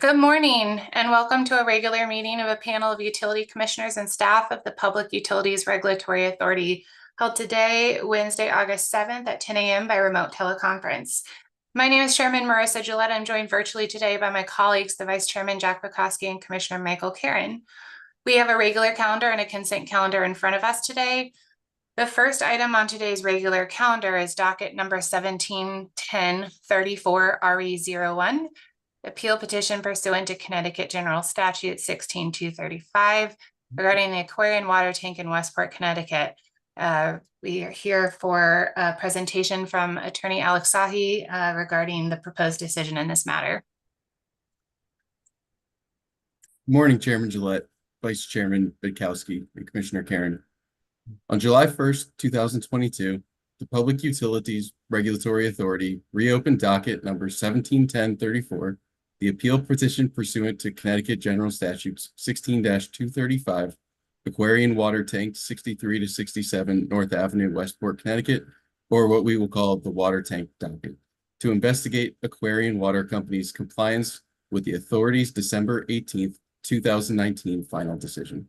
Good morning and welcome to a regular meeting of a panel of utility commissioners and staff of the Public Utilities Regulatory Authority held today, Wednesday, August 7th at 10 a.m. by remote teleconference. My name is Chairman Marissa Gillette. I'm joined virtually today by my colleagues, the Vice Chairman Jack Pekoski and Commissioner Michael Karen. We have a regular calendar and a consent calendar in front of us today. The first item on today's regular calendar is docket number 171034 RE01. Appeal petition pursuant to Connecticut General Statute 16235 regarding the Aquarian water tank in Westport, Connecticut. We are here for a presentation from Attorney Alex Sahi regarding the proposed decision in this matter. Good morning, Chairman Gillette, Vice Chairman Pekoski, and Commissioner Karen. On July 1st, 2022, the Public Utilities Regulatory Authority reopened docket number 171034, the appeal petition pursuant to Connecticut General Statutes 16-235, Aquarian water tank 63 to 67 North Avenue, Westport, Connecticut, or what we will call the water tank docket, to investigate Aquarian Water Company's compliance with the authority's December 18th, 2019 final decision.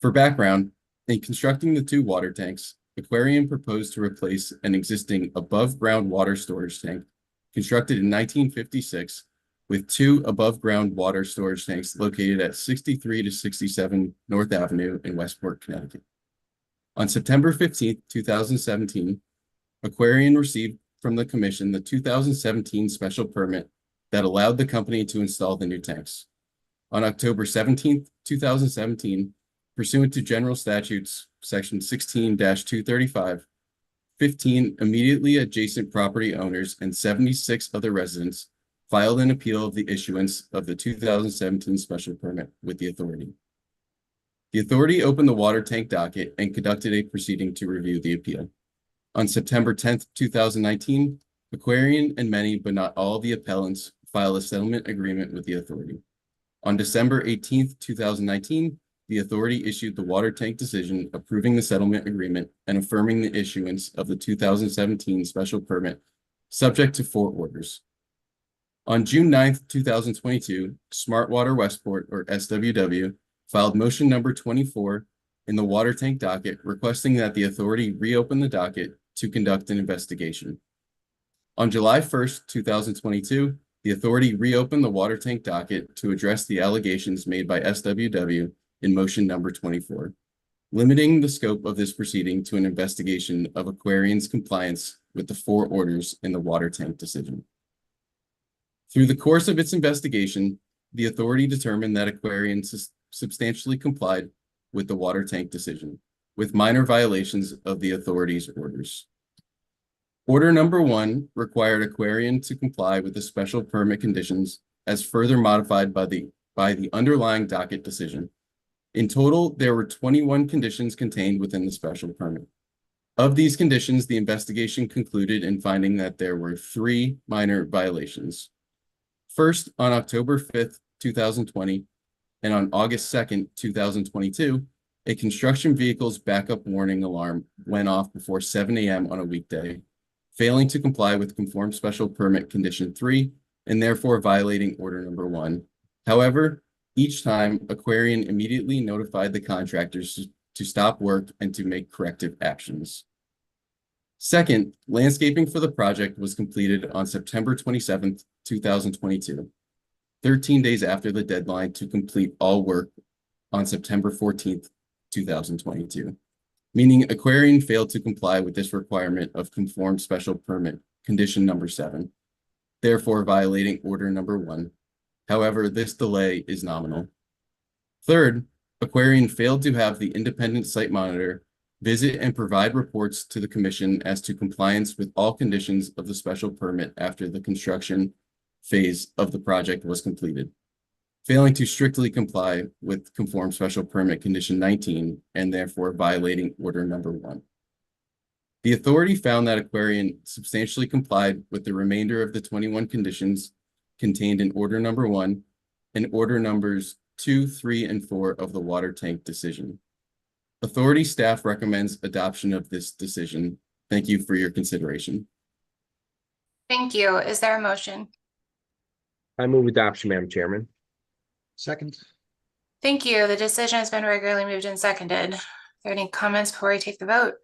For background, in constructing the two water tanks, Aquarian proposed to replace an existing above-ground water storage tank constructed in 1956 with two above-ground water storage tanks located at 63 to 67 North Avenue in Westport, Connecticut. On September 15, 2017, Aquarian received from the Commission the 2017 special permit that allowed the company to install the new tanks. On October 17, 2017, pursuant to General Statutes Section 16-235, 15 immediately adjacent property owners and 76 other residents filed an appeal of the issuance of the 2017 special permit with the authority. The authority opened the water tank docket and conducted a proceeding to review the appeal. On September 10th, 2019, Aquarian and many, but not all of the appellants filed a settlement agreement with the authority. On December 18th, 2019, the authority issued the water tank decision approving the settlement agreement and affirming the issuance of the 2017 special permit, subject to 4 orders. On June 9th, 2022, Smart Water Westport, or SWW, filed motion number 24 in the water tank docket requesting that the authority reopen the docket to conduct an investigation. On July 1st, 2022, the authority reopened the water tank docket to address the allegations made by SWW in motion number 24, limiting the scope of this proceeding to an investigation of Aquarian's compliance with the 4 orders in the water tank decision. Through the course of its investigation, the authority determined that Aquarian substantially complied with the water tank decision, with minor violations of the authority's orders. Order number 1 required Aquarian to comply with the special permit conditions as further modified by the underlying docket decision. In total, there were 21 conditions contained within the special permit. Of these conditions, the investigation concluded in finding that there were 3 minor violations. First, on October 5th, 2020, and on August 2nd, 2022, a construction vehicle's backup warning alarm went off before 7 a.m. on a weekday, failing to comply with conform special permit condition 3 and therefore violating order number 1. However, each time, Aquarian immediately notified the contractors to stop work and to make corrective actions. Second, landscaping for the project was completed on September 27th, 2022, 13 days after the deadline to complete all work on September 14th, 2022, meaning Aquarian failed to comply with this requirement of conformed special permit condition number 7, therefore violating order number 1. However, this delay is nominal. Third, Aquarian failed to have the independent site monitor visit and provide reports to the Commission as to compliance with all conditions of the special permit after the construction phase of the project was completed, failing to strictly comply with conform special permit condition 19 and therefore violating order number 1. The authority found that Aquarian substantially complied with the remainder of the 21 conditions contained in order number 1 and order numbers 2, 3, and 4 of the water tank decision. Authority staff recommends adoption of this decision. Thank you for your consideration. Thank you. Is there a motion? I move adoption, Madam Chairman. Second. Thank you. The decision has been regularly moved and seconded. Are there any comments before we take the vote?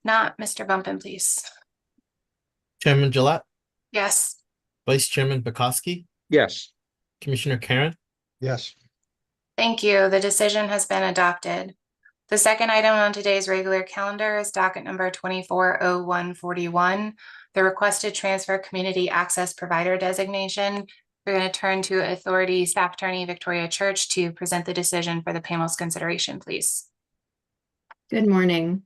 Not, Mr. Bumpin, please. Chairman Gillette, Yes. Vice Chairman Bukowski, Yes. Commissioner Karen, Yes. Thank you. The decision has been adopted. The second item on today's regular calendar is docket number 240141, the requested transfer community access provider designation. We're going to turn to Authority Staff Attorney Victoria Church to present the decision for the panel's consideration, please. Good morning.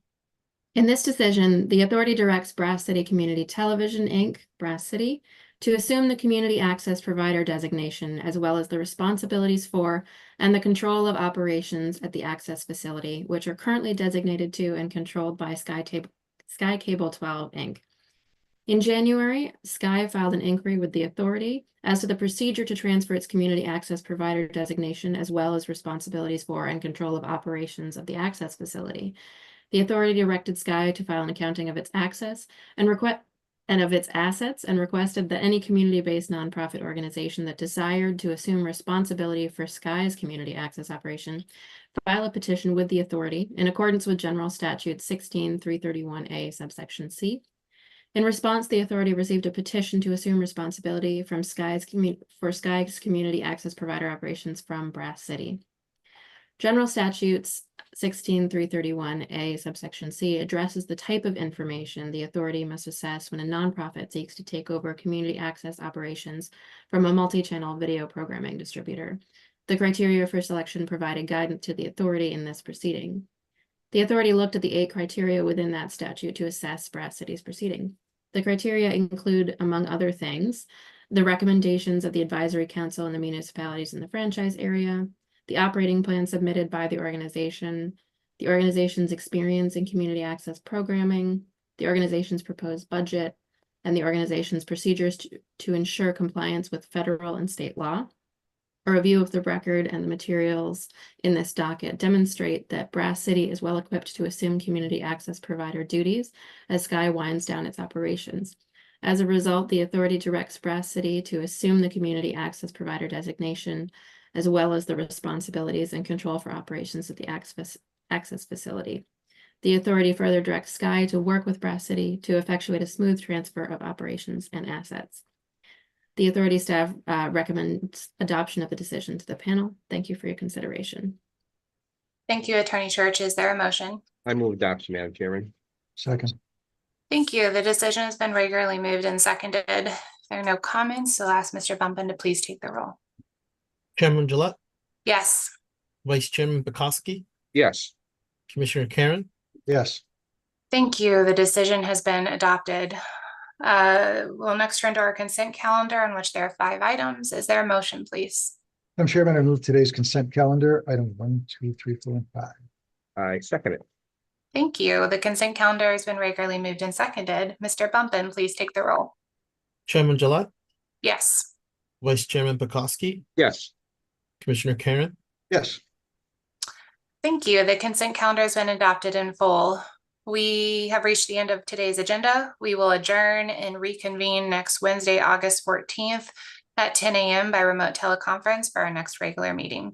In this decision, the authority directs Brass City Community Television, Inc., Brass City, to assume the community access provider designation, as well as the responsibilities for and the control of operations at the access facility, which are currently designated to and controlled by Sky Cable 12, Inc. In January, Sky filed an inquiry with the authority as to the procedure to transfer its community access provider designation, as well as responsibilities for and control of operations of the access facility. The authority directed Sky to file an accounting of its access and of its assets, and requested that any community-based nonprofit organization that desired to assume responsibility for Sky's community access operation file a petition with the authority in accordance with General Statute 16-331A subsection C. In response, the authority received a petition to assume responsibility from Sky's community access provider operations from Brass City. General Statutes 16-331A subsection C addresses the type of information the authority must assess when a nonprofit seeks to take over community access operations from a multi-channel video programming distributor. The criteria for selection provided guidance to the authority in this proceeding. The authority looked at the 8 criteria within that statute to assess Brass City's proceeding. The criteria include, among other things, the recommendations of the advisory council in the municipalities in the franchise area, the operating plan submitted by the organization's experience in community access programming, the organization's proposed budget, and the organization's procedures to ensure compliance with federal and state law. A review of the record and the materials in this docket demonstrate that Brass City is well equipped to assume community access provider duties as Sky winds down its operations. As a result, the authority directs Brass City to assume the community access provider designation, as well as the responsibilities and control for operations at the access facility. The authority further directs Sky to work with Brass City to effectuate a smooth transfer of operations and assets. The authority staff recommends adoption of the decision to the panel. Thank you for your consideration. Thank you, Attorney Church. Is there a motion? I move adoption, Madam Chairman. Second. Thank you. The decision has been regularly moved and seconded. If there are no comments, so I'll ask Mr. Bumpin to please take the roll. Chairman Gillette, Yes. Vice Chairman Bukowski, Yes. Commissioner Karen, Yes. Thank you. The decision has been adopted. We'll next turn to our consent calendar, on which there are 5 items. Is there a motion, please? Madam Chairman, I move today's consent calendar, item 1, 2, 3, 4, and 5. I second it. Thank you. The consent calendar has been regularly moved and seconded. Mr. Bumpin, please take the roll. Chairman Gillette, Yes. Vice Chairman Bukowski, Yes. Commissioner Karen, Yes. Thank you. The consent calendar has been adopted in full. We have reached the end of today's agenda. We will adjourn and reconvene next Wednesday, August 14th at 10 a.m. by remote teleconference for our next regular meeting.